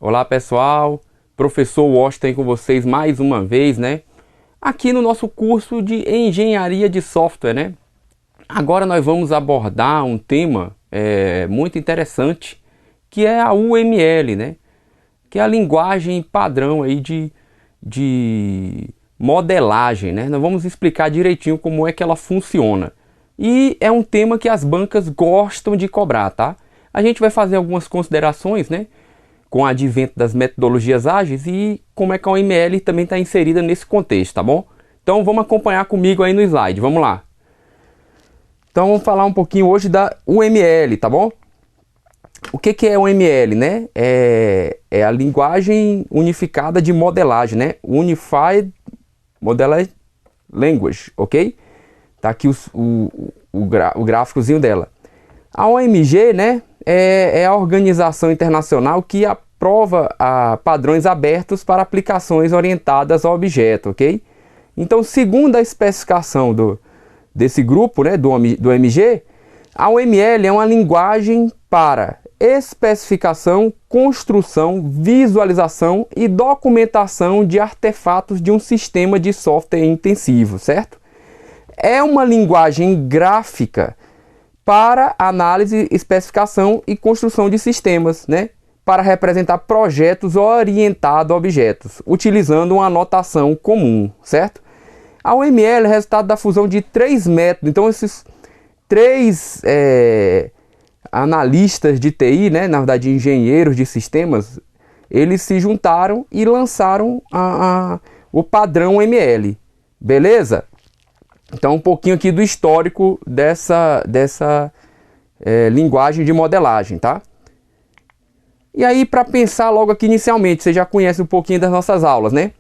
Olá pessoal, professor Washington com vocês mais uma vez, né? Aqui no nosso curso de Engenharia de Software, né? Agora nós vamos abordar um tema muito interessante, que é a UML, né? Que é a linguagem padrão aí de modelagem, né? Nós vamos explicar direitinho como é que ela funciona. E é um tema que as bancas gostam de cobrar, tá? A gente vai fazer algumas considerações, né? Com o advento das metodologias ágeis e como é que a UML também está inserida nesse contexto, tá bom? Então vamos acompanhar comigo aí no slide, vamos lá. Então vamos falar um pouquinho hoje da UML, tá bom? O que é UML, né? É a linguagem unificada de modelagem, né? Unified Modeling Language, ok? Tá aqui o gráficozinho dela. A OMG, né? É a organização internacional que aprova padrões abertos para aplicações orientadas a objeto, ok? Então, segundo a especificação desse grupo, né, do OMG, a UML é uma linguagem para especificação, construção, visualização e documentação de artefatos de um sistema de software intensivo, certo? É uma linguagem gráfica para análise, especificação e construção de sistemas, né? Para representar projetos orientados a objetos, utilizando uma notação comum, certo? A UML é resultado da fusão de três métodos. Então, esses três analistas de TI, né? Na verdade, engenheiros de sistemas, eles se juntaram e lançaram o padrão UML, beleza? Então, um pouquinho aqui do histórico dessa linguagem de modelagem, tá? E aí, para pensar logo aqui inicialmente, você já conhece um pouquinho das nossas aulas, né?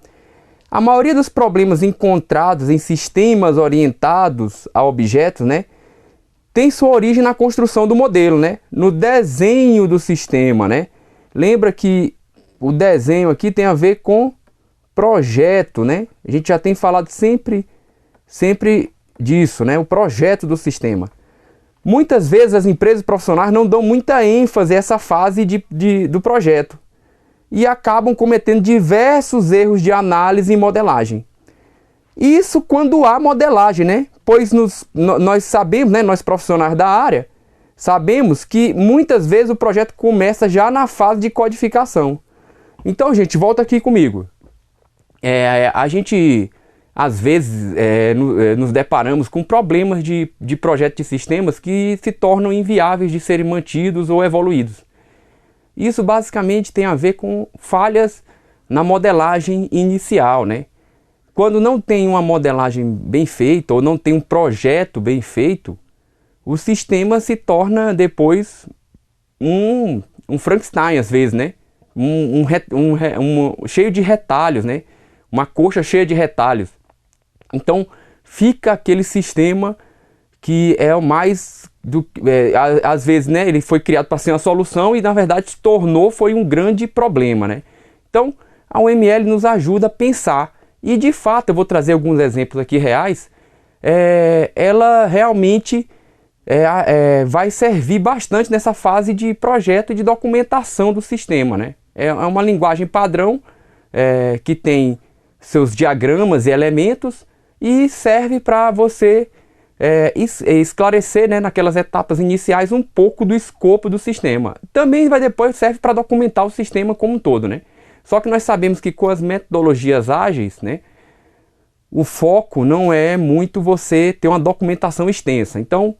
A maioria dos problemas encontrados em sistemas orientados a objetos, né? Tem sua origem na construção do modelo, né? No desenho do sistema, né? Lembra que o desenho aqui tem a ver com projeto, né? A gente já tem falado sempre disso, né? O projeto do sistema. Muitas vezes as empresas profissionais não dão muita ênfase a essa fase do projeto e acabam cometendo diversos erros de análise e modelagem. Isso quando há modelagem, né? Pois nós sabemos, né? Nós profissionais da área, sabemos que muitas vezes o projeto começa já na fase de codificação. Então, gente, volta aqui comigo. A gente às vezes nos deparamos com problemas de projeto de sistemas que se tornam inviáveis de serem mantidos ou evoluídos. Isso basicamente tem a ver com falhas na modelagem inicial, né? Quando não tem uma modelagem bem feita ou não tem um projeto bem feito, o sistema se torna depois um Frankenstein às vezes, né? Cheio de retalhos, né? Uma coxa cheia de retalhos. Então fica aquele sistema que é o mais às vezes, né, ele foi criado para ser uma solução e na verdade se tornou foi um grande problema, né? Então a UML nos ajuda a pensar e de fato eu vou trazer alguns exemplos aqui reais. Ela realmente vai servir bastante nessa fase de projeto e de documentação do sistema, né? É uma linguagem padrão que tem seus diagramas e elementos e serve para você esclarecer, né, naquelas etapas iniciais um pouco do escopo do sistema. Também depois serve para documentar o sistema como um todo, né? Só que nós sabemos que com as metodologias ágeis, né, o foco não é muito você ter uma documentação extensa. Então,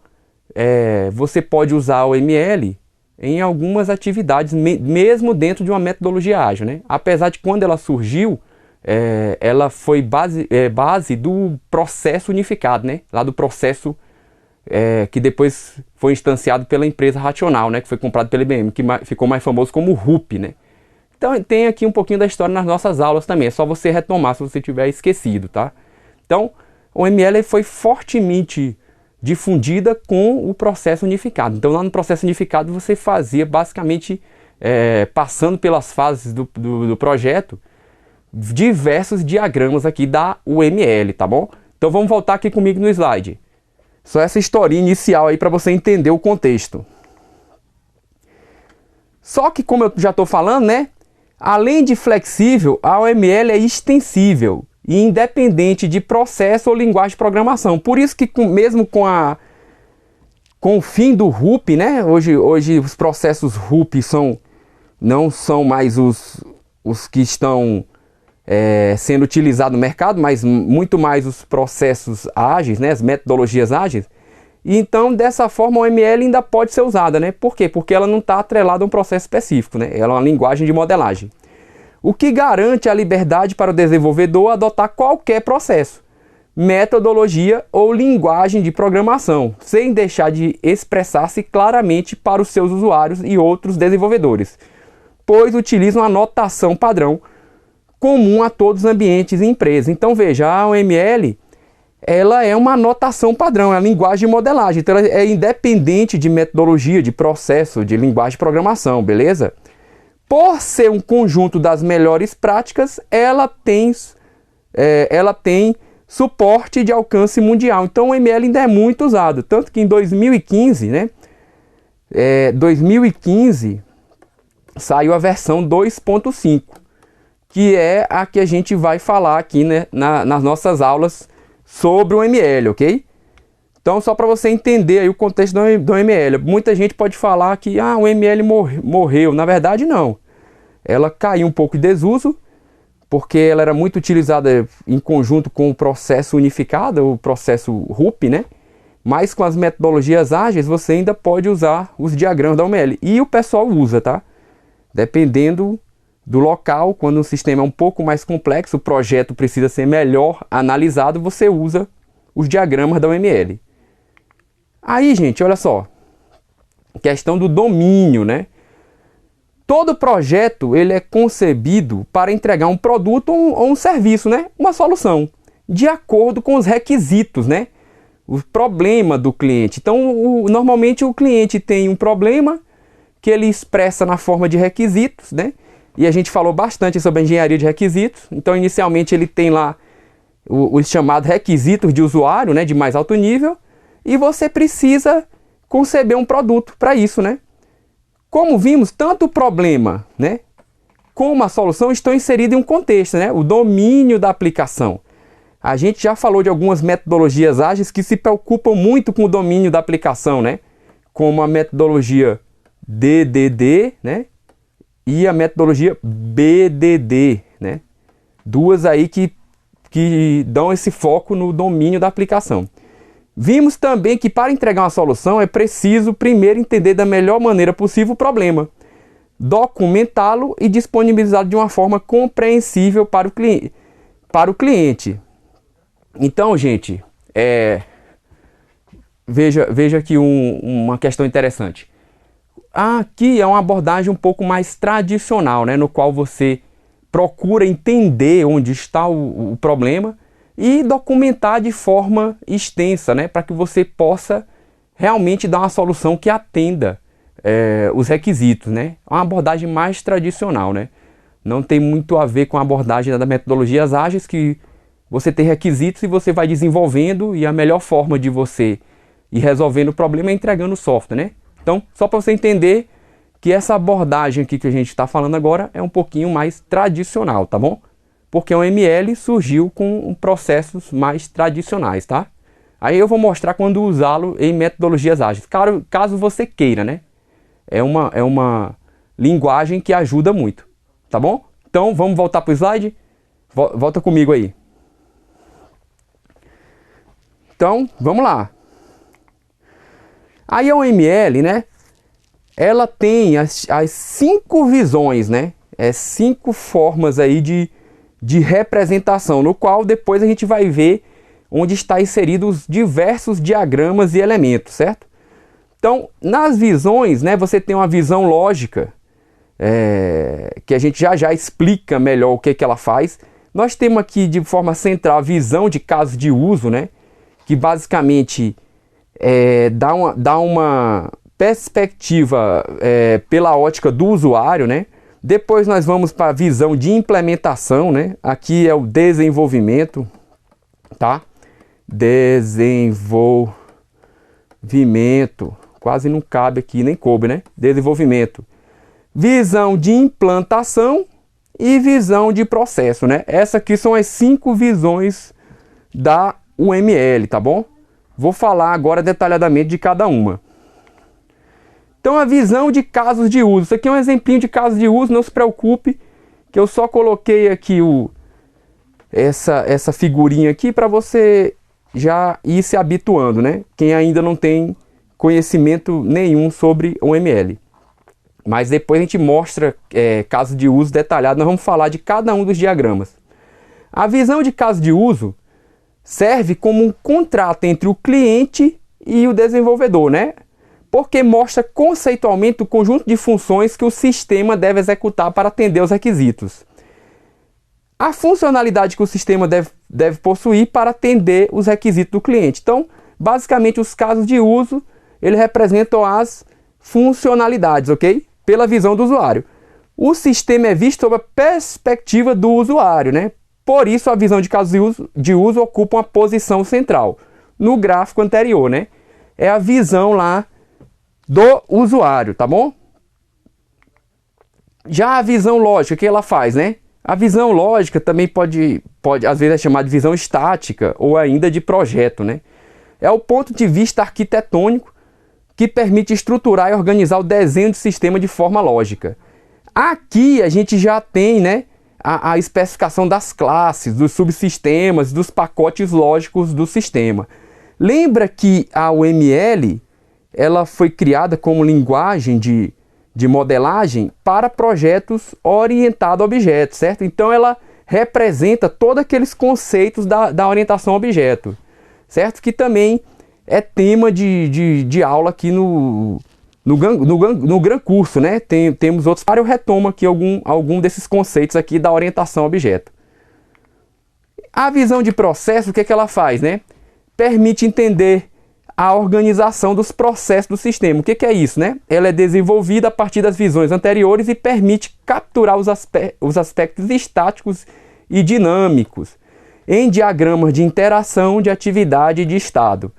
você pode usar o ML em algumas atividades, mesmo dentro de uma metodologia ágil, né? Apesar de quando ela surgiu, ela foi base do processo unificado, né? Lá do processo que depois foi instanciado pela empresa Rational, né? Que foi comprado pela IBM, que ficou mais famoso como RUP, né? Então tem aqui um pouquinho da história nas nossas aulas também, é só você retomar se você tiver esquecido, tá? Então, o ML foi fortemente difundida com o processo unificado. Então lá no processo unificado você fazia basicamente, passando pelas fases do projeto, diversos diagramas aqui da UML, tá bom? Então vamos voltar aqui comigo no slide. Só essa historinha inicial aí para você entender o contexto. Só que como eu já estou falando, né? Além de flexível, a OML é extensível e independente de processo ou linguagem de programação. Por isso que mesmo com o fim do RUP, né? Hoje os processos RUP não são mais os que estão sendo utilizados no mercado, mas muito mais os processos ágeis, né? As metodologias ágeis. E então, dessa forma, a OML ainda pode ser usada, né? Por quê? Porque ela não está atrelada a um processo específico, né? Ela é uma linguagem de modelagem. O que garante a liberdade para o desenvolvedor adotar qualquer processo, metodologia ou linguagem de programação, sem deixar de expressar-se claramente para os seus usuários e outros desenvolvedores, pois utilizam a notação padrão comum a todos os ambientes e empresas. Então, veja, a OML ela é uma notação padrão, é a linguagem de modelagem, então ela é independente de metodologia, de processo, de linguagem de programação, beleza? Por ser um conjunto das melhores práticas, ela tem suporte de alcance mundial. Então o ML ainda é muito usado, tanto que em 2015, né? 2015 saiu a versão 2.5, que é a que a gente vai falar aqui, né, nas nossas aulas sobre o ML, ok? Então, só para você entender aí o contexto do ML. Muita gente pode falar que o ML morreu. Na verdade, não. Ela caiu um pouco de desuso, porque ela era muito utilizada em conjunto com o processo unificado, o processo RUP, né? Mas com as metodologias ágeis, você ainda pode usar os diagramas da OML. E o pessoal usa, tá? Dependendo do local, quando o sistema é um pouco mais complexo, o projeto precisa ser melhor analisado, você usa os diagramas da OML. Aí, gente, olha só, questão do domínio, né? Todo projeto ele é concebido para entregar um produto ou um serviço, né? Uma solução, de acordo com os requisitos, né? O problema do cliente. Então, normalmente o cliente tem um problema que ele expressa na forma de requisitos, né? E a gente falou bastante sobre a engenharia de requisitos. Então, inicialmente, ele tem lá os chamados requisitos de usuário, né, de mais alto nível, e você precisa conceber um produto para isso, né? Como vimos, tanto o problema, né, como a solução estão inseridos em um contexto, né? O domínio da aplicação. A gente já falou de algumas metodologias ágeis que se preocupam muito com o domínio da aplicação, né? Como a metodologia DDD, né? E a metodologia BDD, né? Duas aí que dão esse foco no domínio da aplicação. Vimos também que para entregar uma solução é preciso primeiro entender da melhor maneira possível o problema, documentá-lo e disponibilizá-lo de uma forma compreensível para o cliente. Então, gente, veja aqui uma questão interessante. Aqui é uma abordagem um pouco mais tradicional, né, no qual você procura entender onde está o problema e documentar de forma extensa, né, para que você possa realmente dar uma solução que atenda os requisitos, né? É uma abordagem mais tradicional, né? Não tem muito a ver com a abordagem das metodologias ágeis, que você tem requisitos e você vai desenvolvendo, e a melhor forma de você ir resolvendo o problema é entregando o software, né? Então, só para você entender que essa abordagem aqui que a gente está falando agora é um pouquinho mais tradicional, tá bom? Porque o ML surgiu com processos mais tradicionais, tá? Aí eu vou mostrar quando usá-lo em metodologias ágeis, caso você queira, né? É uma linguagem que ajuda muito, tá bom? Então, vamos voltar para o slide? Volta comigo aí. Então, vamos lá. Aí a OML, né, ela tem as 5 visões, né, 5 formas aí de representação, no qual depois a gente vai ver onde está inseridos os diversos diagramas e elementos, certo? Então, nas visões, né, você tem uma visão lógica, que a gente já explica melhor o que ela faz. Nós temos aqui de forma central a visão de casos de uso, né, que basicamente dá uma perspectiva pela ótica do usuário, né? Depois nós vamos para a visão de implementação, né? Aqui é o desenvolvimento, tá? Desenvolvimento, quase não cabe aqui, nem coube, né? Desenvolvimento. Visão de implantação e visão de processo, né? Essas aqui são as 5 visões da UML, tá bom? Vou falar agora detalhadamente de cada uma. Então, a visão de casos de uso. Isso aqui é um exemplinho de casos de uso, não se preocupe, que eu só coloquei aqui essa figurinha aqui para você já ir se habituando, né? Quem ainda não tem conhecimento nenhum sobre UML. Mas depois a gente mostra caso de uso detalhado, nós vamos falar de cada um dos diagramas. A visão de caso de uso serve como um contrato entre o cliente e o desenvolvedor, né? Porque mostra conceitualmente o conjunto de funções que o sistema deve executar para atender os requisitos. A funcionalidade que o sistema deve possuir para atender os requisitos do cliente. Então, basicamente, os casos de uso, eles representam as funcionalidades, ok? Pela visão do usuário. O sistema é visto sob a perspectiva do usuário, né? Por isso, a visão de casos de uso ocupa uma posição central. No gráfico anterior, né? É a visão lá do usuário, tá bom? Já a visão lógica, o que ela faz, né? A visão lógica também pode às vezes é chamada de visão estática ou ainda de projeto, né? É o ponto de vista arquitetônico que permite estruturar e organizar o desenho do sistema de forma lógica. Aqui a gente já tem, né, a especificação das classes, dos subsistemas, dos pacotes lógicos do sistema. Lembra que a UML ela foi criada como linguagem de modelagem para projetos orientados a objetos, certo? Então ela representa todos aqueles conceitos da orientação a objeto, certo? Que também é tema de aula aqui no Gran Curso, né? Temos outros. Eu retomo aqui algum desses conceitos aqui da orientação a objeto. A visão de processo, o que é que ela faz, né? Permite entender a organização dos processos do sistema. O que é isso, né? Ela é desenvolvida a partir das visões anteriores e permite capturar os aspectos estáticos e dinâmicos em diagramas de interação, de atividade e de estado.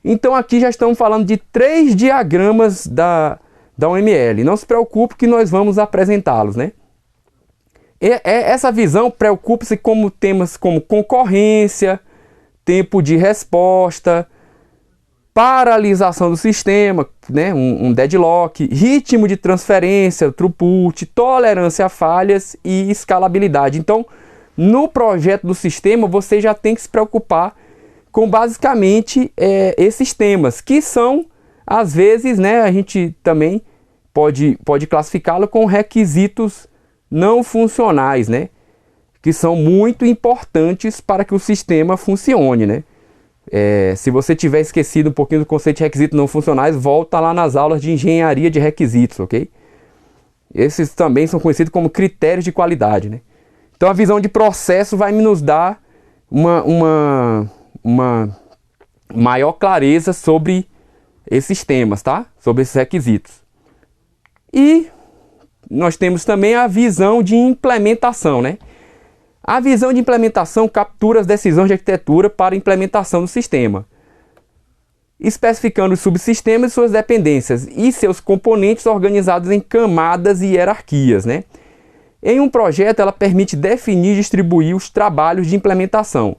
Então aqui já estamos falando de 3 diagramas da UML. Não se preocupe que nós vamos apresentá-los, né? Essa visão preocupa-se com temas como concorrência, tempo de resposta, paralisação do sistema, né? um deadlock, ritmo de transferência, throughput, tolerância a falhas e escalabilidade. Então, no projeto do sistema, você já tem que se preocupar com basicamente esses temas, que são, às vezes, né, a gente também pode classificá-lo com requisitos não funcionais, né, que são muito importantes para que o sistema funcione, né. Se você tiver esquecido um pouquinho do conceito de requisitos não funcionais, volta lá nas aulas de engenharia de requisitos, ok? Esses também são conhecidos como critérios de qualidade, né. Então a visão de processo vai nos dar uma maior clareza sobre esses temas, tá? Sobre esses requisitos. E nós temos também a visão de implementação, né? A visão de implementação captura as decisões de arquitetura para implementação do sistema, especificando os subsistemas e suas dependências e seus componentes organizados em camadas e hierarquias, né? Em um projeto, ela permite definir e distribuir os trabalhos de implementação.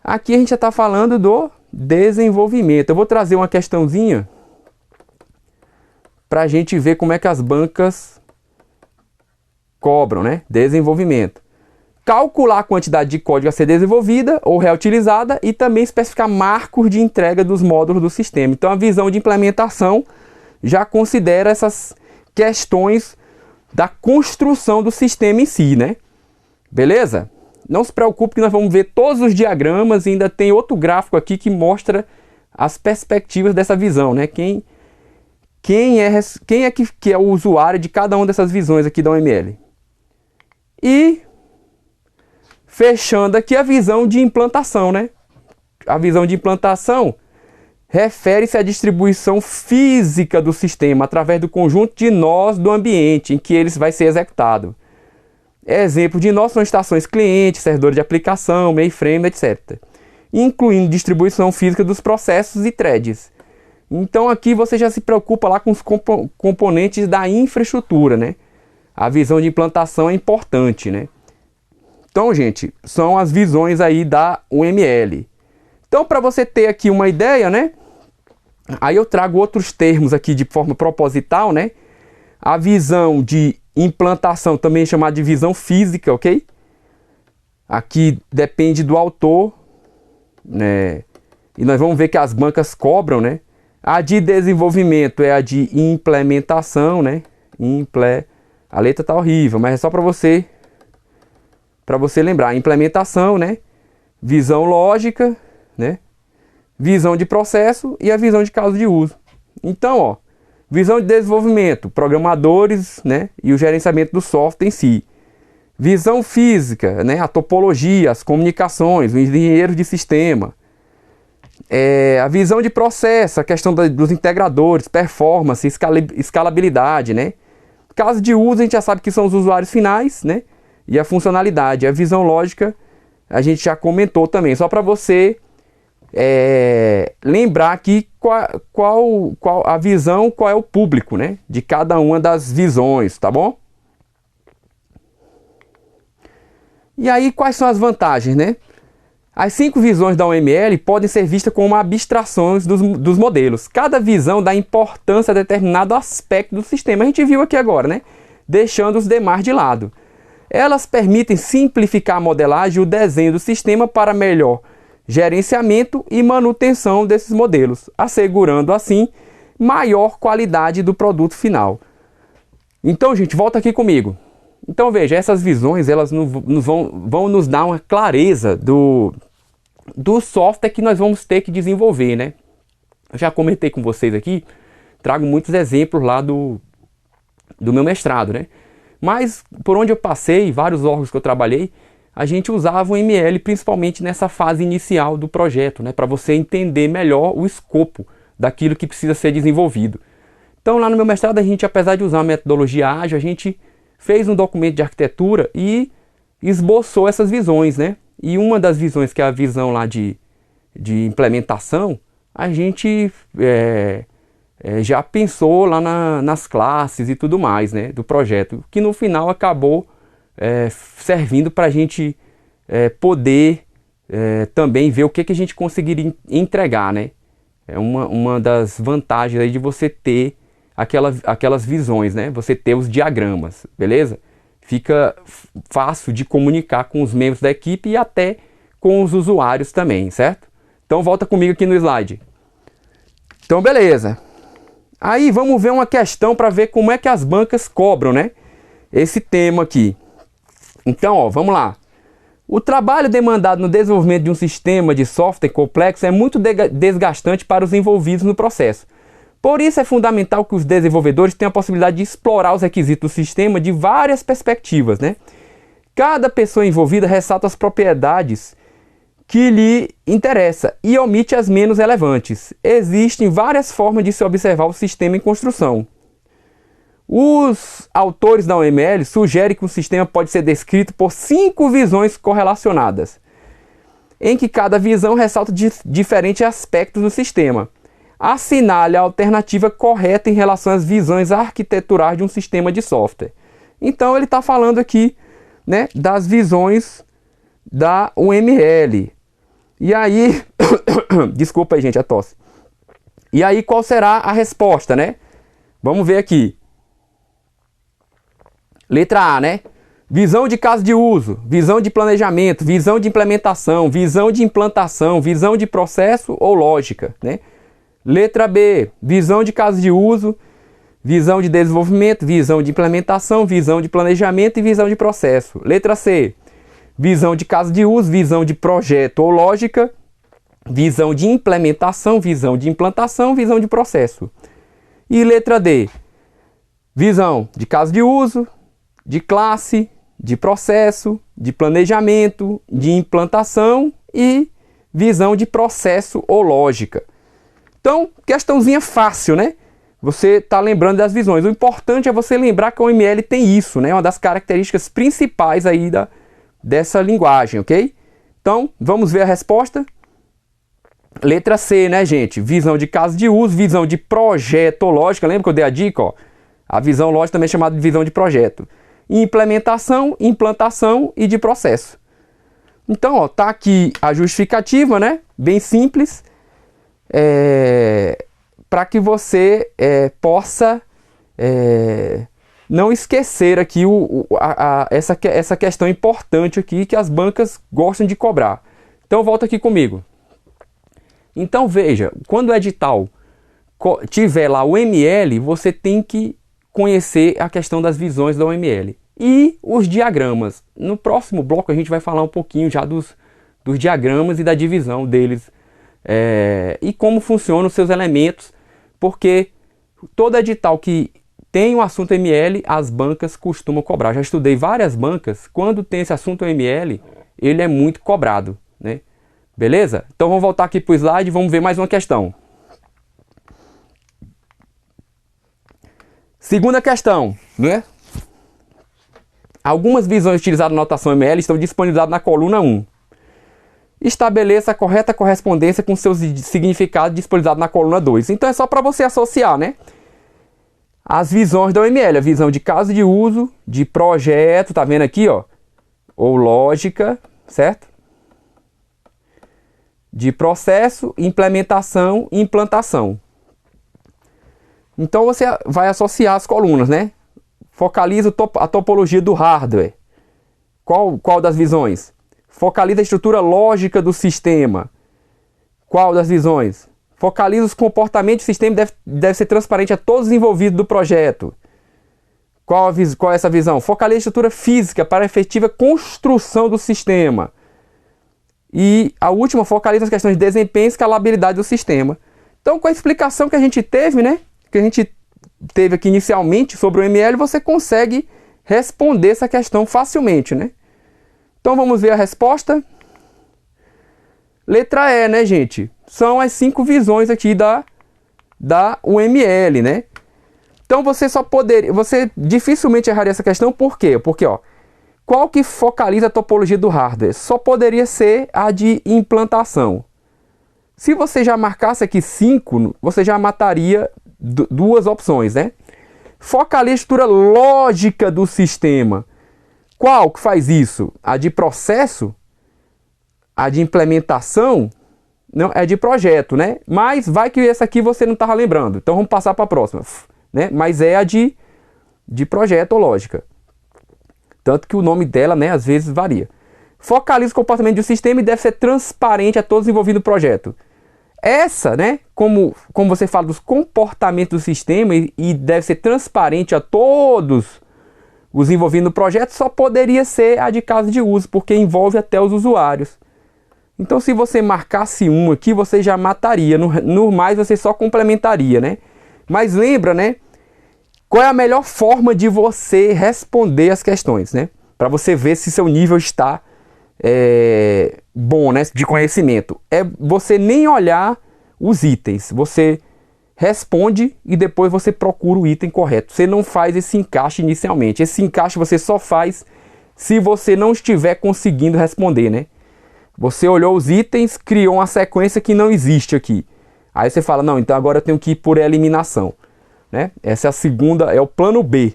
Aqui a gente já está falando do desenvolvimento. Eu vou trazer uma questãozinha para a gente ver como é que as bancas cobram, né? Desenvolvimento. Calcular a quantidade de código a ser desenvolvida ou reutilizada e também especificar marcos de entrega dos módulos do sistema. Então a visão de implementação já considera essas questões da construção do sistema em si, né? Beleza? Não se preocupe que nós vamos ver todos os diagramas e ainda tem outro gráfico aqui que mostra as perspectivas dessa visão, né? Quem é que é o usuário de cada uma dessas visões aqui da UML. E fechando aqui a visão de implantação, né? A visão de implantação refere-se à distribuição física do sistema através do conjunto de nós do ambiente em que ele vai ser executado. Exemplo de nós são estações clientes, servidores de aplicação, mainframe, etc. Incluindo distribuição física dos processos e threads. Então aqui você já se preocupa lá com os componentes da infraestrutura, né? a visão de implantação é importante, né? Então, gente, são as visões aí da UML. Então, para você ter aqui uma ideia, né? Aí eu trago outros termos aqui de forma proposital, né? A visão de implantação, também chamada de visão física, ok? Aqui depende do autor, né? E nós vamos ver que as bancas cobram, né? A de desenvolvimento é a de implementação, né? A letra tá horrível, mas é só para você lembrar. Implementação, né? Visão lógica, né? Visão de processo e a visão de caso de uso. Então, ó, visão de desenvolvimento, programadores, né? E o gerenciamento do software em si. Visão física, né? A topologia, as comunicações, o engenheiro de sistema. A visão de processo, a questão dos integradores, performance, escalabilidade, né? Caso de uso, a gente já sabe que são os usuários finais, né? E a funcionalidade. A visão lógica, a gente já comentou também. Só para você lembrar aqui qual a visão, qual é o público, né? De cada uma das visões, tá bom? E aí, quais são as vantagens, né? As 5 visões da UML podem ser vistas como abstrações dos modelos. Cada visão dá importância a determinado aspecto do sistema. A gente viu aqui agora, né? Deixando os demais de lado. Elas permitem simplificar a modelagem e o desenho do sistema para melhor gerenciamento e manutenção desses modelos, assegurando assim maior qualidade do produto final. Então, gente, volta aqui comigo. Então, veja, essas visões elas vão nos dar uma clareza do software que nós vamos ter que desenvolver, né? Eu já comentei com vocês aqui, trago muitos exemplos lá do meu mestrado, né? Mas, por onde eu passei, vários órgãos que eu trabalhei, a gente usava o ML principalmente nessa fase inicial do projeto, né? Para você entender melhor o escopo daquilo que precisa ser desenvolvido. Então, lá no meu mestrado, a gente, apesar de usar a metodologia ágil, a gente fez um documento de arquitetura e esboçou essas visões, né? E uma das visões, que é a visão lá de implementação, a gente já pensou lá nas classes e tudo mais, né? Do projeto, que no final acabou servindo para a gente poder também ver o que a gente conseguiria entregar, né? É uma das vantagens aí de você ter aquelas visões, né? Você ter os diagramas, beleza? Fica fácil de comunicar com os membros da equipe e até com os usuários também, certo? Então volta comigo aqui no slide. Então beleza. Aí vamos ver uma questão para ver como é que as bancas cobram, né? Esse tema aqui. Então, ó, vamos lá. O trabalho demandado no desenvolvimento de um sistema de software complexo é muito desgastante para os envolvidos no processo. Por isso é fundamental que os desenvolvedores tenham a possibilidade de explorar os requisitos do sistema de várias perspectivas, né? Cada pessoa envolvida ressalta as propriedades que lhe interessa e omite as menos relevantes. Existem várias formas de se observar o sistema em construção. Os autores da UML sugerem que o sistema pode ser descrito por 5 visões correlacionadas, em que cada visão ressalta diferentes aspectos do sistema. Assinale a alternativa correta em relação às visões arquiteturais de um sistema de software. Então ele está falando aqui, né, das visões da UML. E aí, desculpa aí, gente, a tosse. E aí qual será a resposta, né? Vamos ver aqui. Letra A, né? Visão de caso de uso, visão de planejamento, visão de implementação, visão de implantação, visão de processo ou lógica, né? Letra B, visão de caso de uso, visão de desenvolvimento, visão de implementação, visão de planejamento e visão de processo. Letra C, visão de caso de uso, visão de projeto ou lógica, visão de implementação, visão de implantação, visão de processo. E letra D, visão de caso de uso, de classe, de processo, de planejamento, de implantação e visão de processo ou lógica. Então, questãozinha fácil, né? Você está lembrando das visões. O importante é você lembrar que a UML tem isso, né? Uma das características principais aí dessa linguagem, ok? Então, vamos ver a resposta. Letra C, né, gente? Visão de caso de uso, visão de projeto ou lógica. Lembra que eu dei a dica, ó? A visão lógica também é chamada de visão de projeto. implementação, implantação e de processo. Então, ó, tá aqui a justificativa, né? Bem simples, para que você possa não esquecer aqui essa questão importante aqui que as bancas gostam de cobrar. Então, volta aqui comigo. Então, veja, quando o edital tiver lá o ML, você tem que conhecer a questão das visões da OML. E os diagramas. No próximo bloco a gente vai falar um pouquinho já dos diagramas e da divisão deles. E como funcionam os seus elementos, porque todo edital que tem o assunto ML, as bancas costumam cobrar. Já estudei várias bancas, quando tem esse assunto ML, ele é muito cobrado, né? Beleza? Então vamos voltar aqui para o slide e vamos ver mais uma questão. Segunda questão, né? Algumas visões utilizadas na notação ML estão disponibilizadas na coluna 1. Estabeleça a correta correspondência com seus significados disponibilizados na coluna 2. Então é só para você associar, né? As visões da OML, a visão de caso de uso, de projeto, tá vendo aqui, ó? Ou lógica, certo? De processo, implementação e implantação. Então você vai associar as colunas, né? Focaliza a topologia do hardware. Qual das visões? Focaliza a estrutura lógica do sistema. Qual das visões? Focaliza os comportamentos do sistema e deve ser transparente a todos os envolvidos do projeto. Qual é essa visão? Focaliza a estrutura física para a efetiva construção do sistema. E a última, focaliza as questões de desempenho e escalabilidade do sistema. Então, com a explicação que a gente teve, né? Que a gente teve aqui inicialmente sobre o ML, você consegue responder essa questão facilmente, né? Então vamos ver a resposta. Letra E, né, gente? São as 5 visões aqui da UML, né? Então você dificilmente erraria essa questão, por quê? Porque, ó, qual que focaliza a topologia do hardware? Só poderia ser a de implantação. Se você já marcasse aqui 5, você já mataria duas opções, né? Focaliza a estrutura lógica do sistema. Qual que faz isso? A de processo? A de implementação? Não, é de projeto, né? Mas vai que essa aqui você não estava lembrando. Então vamos passar para a próxima, né? Mas é a de projeto ou lógica. Tanto que o nome dela, né, às vezes varia. Focaliza o comportamento do sistema e deve ser transparente a todos envolvidos no projeto. Essa, né, como você fala dos comportamentos do sistema e deve ser transparente a todos os envolvidos no projeto, só poderia ser a de caso de uso, porque envolve até os usuários. Então, se você marcasse um aqui, você já mataria. No mais, você só complementaria, né? Mas lembra, né? Qual é a melhor forma de você responder as questões, né? Para você ver se seu nível está bom, né, de conhecimento. É você nem olhar os itens. Você responde e depois você procura o item correto. Você não faz esse encaixe inicialmente. Esse encaixe você só faz se você não estiver conseguindo responder, né? Você olhou os itens, criou uma sequência que não existe aqui. Aí você fala, não, então agora eu tenho que ir por eliminação, né? Essa é a segunda, é o plano B.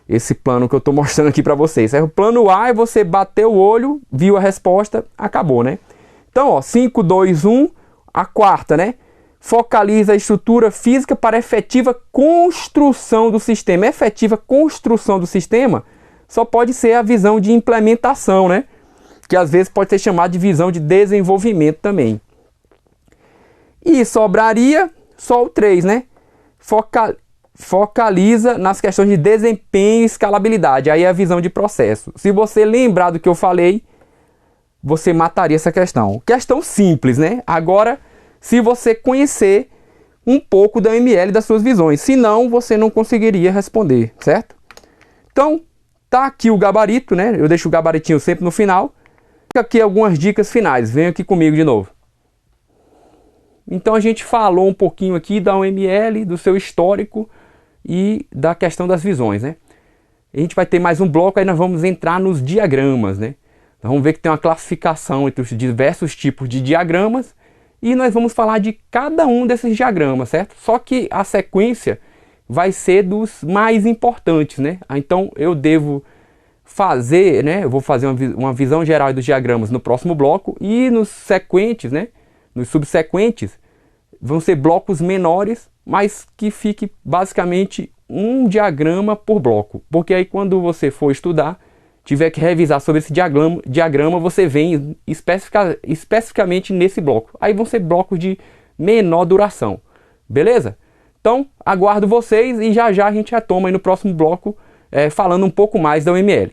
Esse plano que eu estou mostrando aqui para vocês. É o plano A, é você bateu o olho, viu a resposta, acabou, né? Então, ó, 5, 2, 1, a quarta, né? Focaliza a estrutura física para efetiva construção do sistema. Efetiva construção do sistema só pode ser a visão de implementação, né? Que às vezes pode ser chamada de visão de desenvolvimento também. E sobraria só o 3, né? Focaliza nas questões de desempenho e escalabilidade. Aí é a visão de processo. Se você lembrar do que eu falei, você mataria essa questão. Questão simples, né? Agora, se você conhecer um pouco da ML das suas visões. Senão, você não conseguiria responder, certo? Então, tá aqui o gabarito, né? Eu deixo o gabaritinho sempre no final. Aqui algumas dicas finais. Venha aqui comigo de novo. Então, a gente falou um pouquinho aqui da OML, do seu histórico e da questão das visões, né? A gente vai ter mais um bloco, aí nós vamos entrar nos diagramas, né? Nós vamos ver que tem uma classificação entre os diversos tipos de diagramas e nós vamos falar de cada um desses diagramas, certo? Só que a sequência vai ser dos mais importantes, né? Então eu devo fazer, né? Eu vou fazer uma visão geral dos diagramas no próximo bloco, e nos sequentes, né? Nos subsequentes, vão ser blocos menores, mas que fique basicamente um diagrama por bloco. Porque aí quando você for estudar, tiver que revisar sobre esse diagrama, você vem especificamente nesse bloco. Aí vão ser blocos de menor duração. Beleza? Então, aguardo vocês e já já a gente retoma aí no próximo bloco, falando um pouco mais da UML.